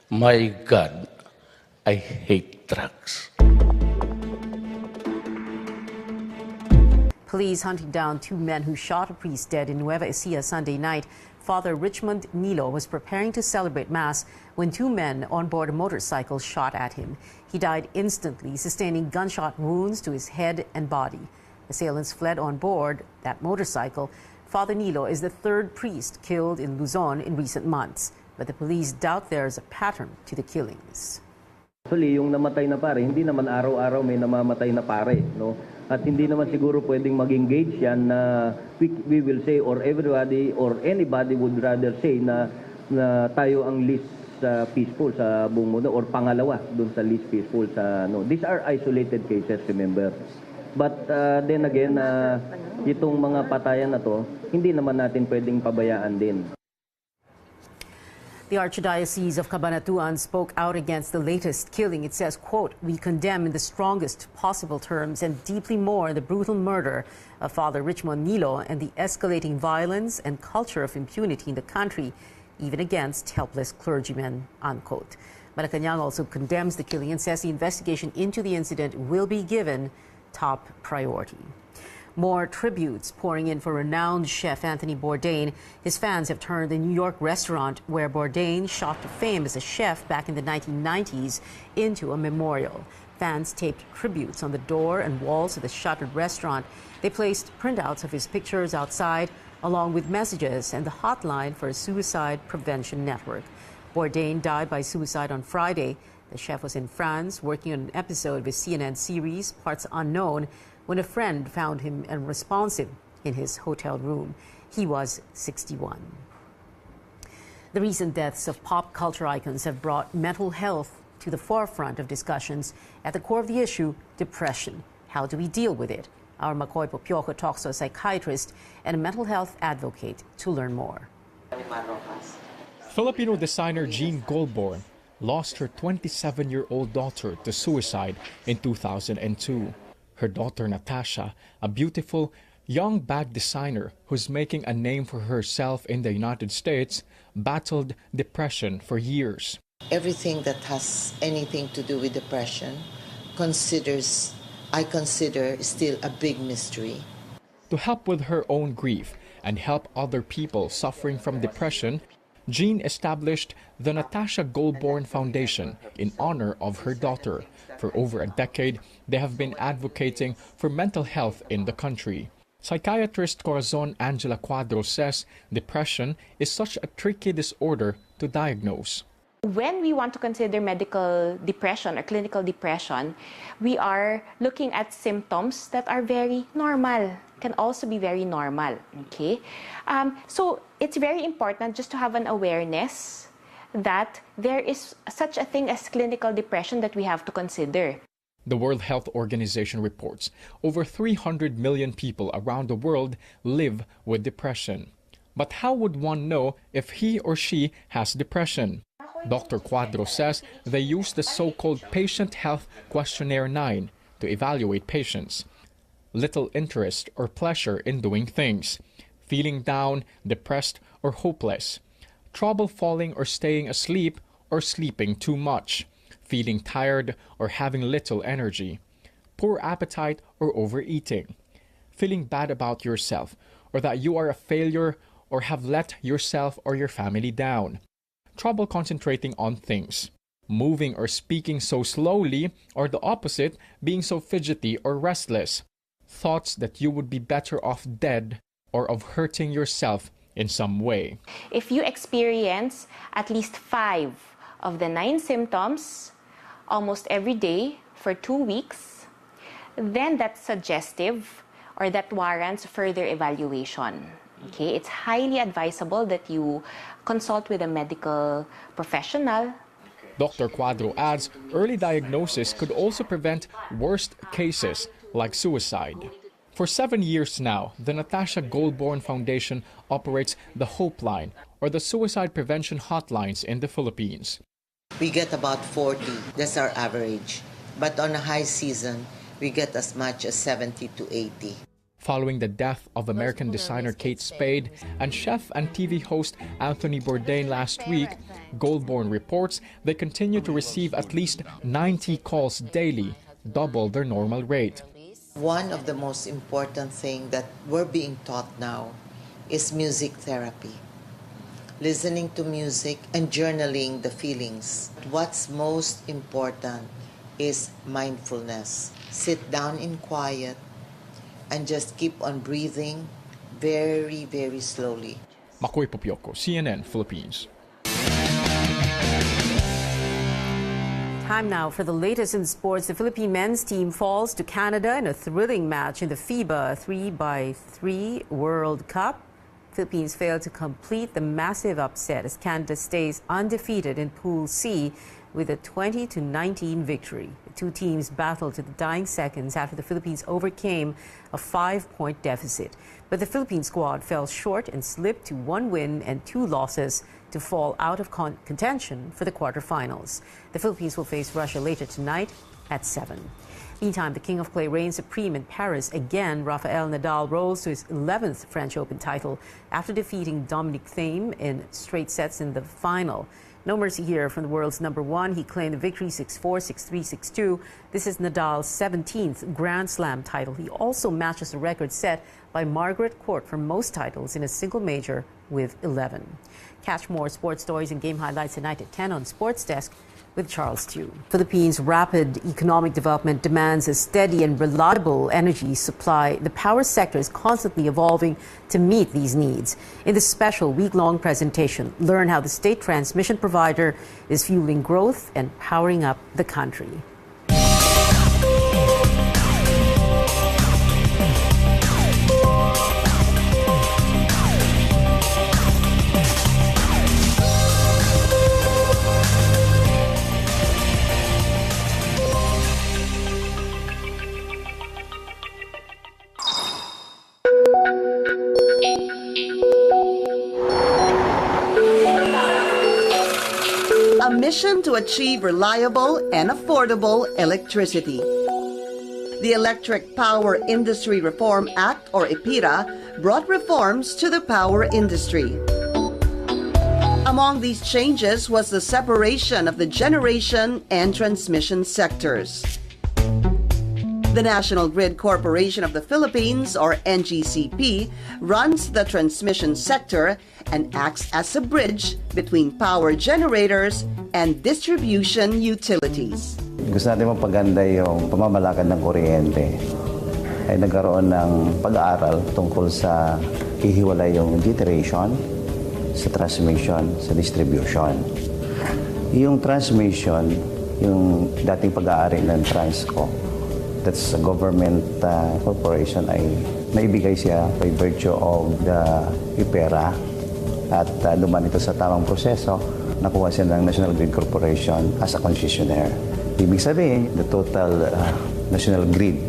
My God, I hate drugs. Police hunting down two men who shot a priest dead in Nueva Ecija Sunday night. Father Richmond Nilo was preparing to celebrate Mass when two men on board a motorcycle shot at him. He died instantly, sustaining gunshot wounds to his head and body. Assailants fled on board that motorcycle. Father Nilo is the third priest killed in Luzon in recent months, but the police doubt there is a pattern to the killings. Actually, yung namatay na pare, hindi naman araw-araw may namamatay na pare, no? At hindi naman siguro pwedeng mag-engage yan na we will say or everybody or anybody would rather say na tayo ang least peaceful sa buong mundo or pangalawa dun sa least peaceful sa no. These are isolated cases, remember. But then again, itong mga patayan na to, hindi naman natin pwedeng pabayaan din. The Archdiocese of Cabanatuan spoke out against the latest killing. It says, quote, "We condemn in the strongest possible terms and deeply mourn the brutal murder of Father Richmond Nilo and the escalating violence and culture of impunity in the country, even against helpless clergymen," unquote. Malacanang also condemns the killing and says the investigation into the incident will be given top priority. More tributes pouring in for renowned chef Anthony Bourdain. His fans have turned the New York restaurant where Bourdain shot to fame as a chef back in the 1990s into a memorial. Fans taped tributes on the door and walls of the shuttered restaurant. They placed printouts of his pictures outside, along with messages and the hotline for a suicide prevention network. Bourdain died by suicide on Friday. The chef was in France working on an episode of his CNN series, Parts Unknown, when a friend found him unresponsive in his hotel room. He was 61. The recent deaths of pop culture icons have brought mental health to the forefront of discussions. At the core of the issue, depression. How do we deal with it? Our Makoy Popioko talks to a psychiatrist and a mental health advocate to learn more. Filipino designer Jean Goldborn lost her 27-year-old daughter to suicide in 2002. Her daughter Natasha, a beautiful young bag designer who's making a name for herself in the United States, battled depression for years. Everything that has anything to do with depression I consider still a big mystery. To help with her own grief and help other people suffering from depression, Jean established the Natasha Goldborn Foundation in honor of her daughter. For over a decade, they have been advocating for mental health in the country. Psychiatrist Corazon Angela Cuadro says depression is such a tricky disorder to diagnose. When we want to consider medical depression or clinical depression, we are looking at symptoms that are very normal, can also be very normal, okay? So it's very important just to have an awareness that there is such a thing as clinical depression that we have to consider. The World Health Organization reports over 300 million people around the world live with depression. But how would one know if he or she has depression? Dr. Cuadro says they use the so-called Patient Health Questionnaire 9 to evaluate patients. Little interest or pleasure in doing things, feeling down, depressed, or hopeless, trouble falling or staying asleep or sleeping too much, feeling tired or having little energy, poor appetite or overeating, feeling bad about yourself or that you are a failure or have let yourself or your family down, trouble concentrating on things, moving or speaking so slowly, or the opposite, being so fidgety or restless, thoughts that you would be better off dead or of hurting yourself in some way. If you experience at least 5 of the 9 symptoms almost every day for 2 weeks, then that's suggestive or that warrants further evaluation. Okay, it's highly advisable that you consult with a medical professional. Dr. Cuadro adds early diagnosis could also prevent worst cases like suicide. For 7 years now, the Natasha Goldborn Foundation operates the Hope Line, or the suicide prevention hotlines in the Philippines. We get about 40, that's our average. But on a high season, we get as much as 70 to 80. Following the death of American designer Kate Spade and chef and TV host Anthony Bourdain last week, Goldborn reports they continue to receive at least 90 calls daily, double their normal rate. One of the most important things that we're being taught now is music therapy. Listening to music and journaling the feelings. What's most important is mindfulness. Sit down in quiet and just keep on breathing very, very slowly. Makoy Popioko, CNN, Philippines. Time now for the latest in sports. The Philippine men's team falls to Canada in a thrilling match in the FIBA 3x3 World Cup. Philippines failed to complete the massive upset as Canada stays undefeated in Pool C with a 20-19 victory. The two teams battled to the dying seconds after the Philippines overcame a 5-point deficit. But the Philippine squad fell short and slipped to 1 win and 2 losses to fall out of contention for the quarterfinals. The Philippines will face Russia later tonight at 7. Meantime, the King of Clay reigns supreme in Paris again. Rafael Nadal rolls to his 11th French Open title after defeating Dominic Thiem in straight sets in the final. No mercy here from the world's number 1. He claimed the victory 6-4, 6-3, 6-2. This is Nadal's 17th Grand Slam title. He also matches the record set by Margaret Court for most titles in a single major with 11. Catch more sports stories and game highlights tonight at 10 on Sports Desk with Charles Tew. Philippines' rapid economic development demands a steady and reliable energy supply. The power sector is constantly evolving to meet these needs. In this special week-long presentation, learn how the state transmission provider is fueling growth and powering up the country. A mission to achieve reliable and affordable electricity. The Electric Power Industry Reform Act, or EPIRA, brought reforms to the power industry. Among these changes was the separation of the generation and transmission sectors. The National Grid Corporation of the Philippines, or NGCP, runs the transmission sector and acts as a bridge between power generators and distribution utilities. Gusto natin mapaganda yung pamamalakad ng kuryente. Ay nagkaroon ng pag-aaral tungkol sa hihiwalay yung generation, sa transmission, sa distribution. Yung transmission, yung dating pag-aari ng Transco, that's a government corporation, ay naibigay siya by virtue of the IPERA at duman ito sa tamang proseso, nakuha siya ng National Grid Corporation as a concessionaire. Ibig sabihin, the total national grid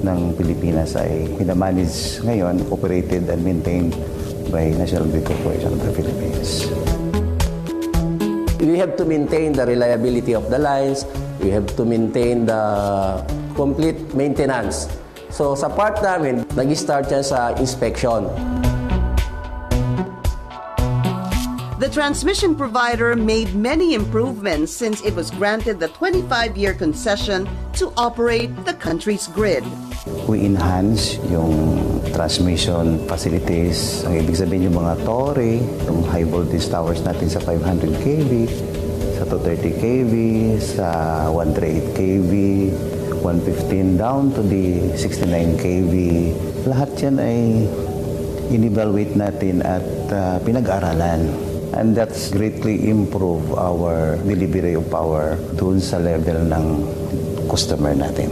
ng Pilipinas ay pinamanage ngayon, operated and maintained by National Grid Corporation of the Philippines. We have to maintain the reliability of the lines. We have to maintain the complete maintenance. So sa part namin, nag-start yan sa inspection. The transmission provider made many improvements since it was granted the 25-year concession to operate the country's grid. We enhance yung transmission facilities. Ang ibig sabihin yung mga tore, yung high voltage towers natin sa 500 kV, sa 230 kV, sa 138 kV, 115 down to the 69 kV. Lahat yan ay in-evaluate natin at pinag-aralan. And that's greatly improve our delivery of power doon sa level ng customer natin.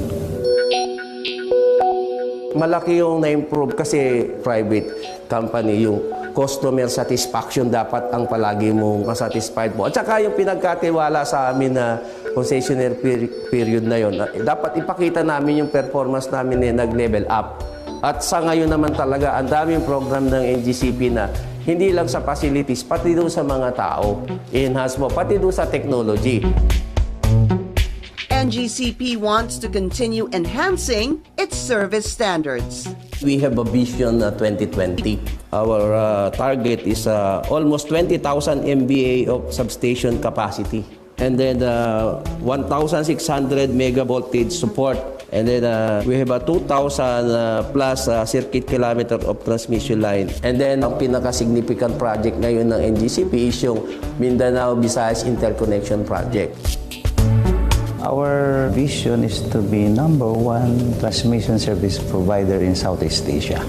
Malaki yung na-improve kasi private company, yung customer satisfaction dapat ang palagi mong satisfied mo. At saka yung pinagkatiwala sa amin na concessionaire period na yon, dapat ipakita namin yung performance namin na nag-level up. At sa ngayon naman talaga, ang daming program ng NGCP na hindi lang sa facilities, pati doon sa mga tao, i-enhance mo, pati doon sa technology. NGCP wants to continue enhancing its service standards. We have a vision 2020. Our target is almost 20,000 MVA of substation capacity. And then 1,600 mega voltage support. And then we have a 2,000 plus circuit kilometer of transmission line. And then ang pinaka-significant project ngayon ng NGCP is yung Mindanao Visayas Interconnection Project. Our vision is to be #1 transmission service provider in Southeast Asia.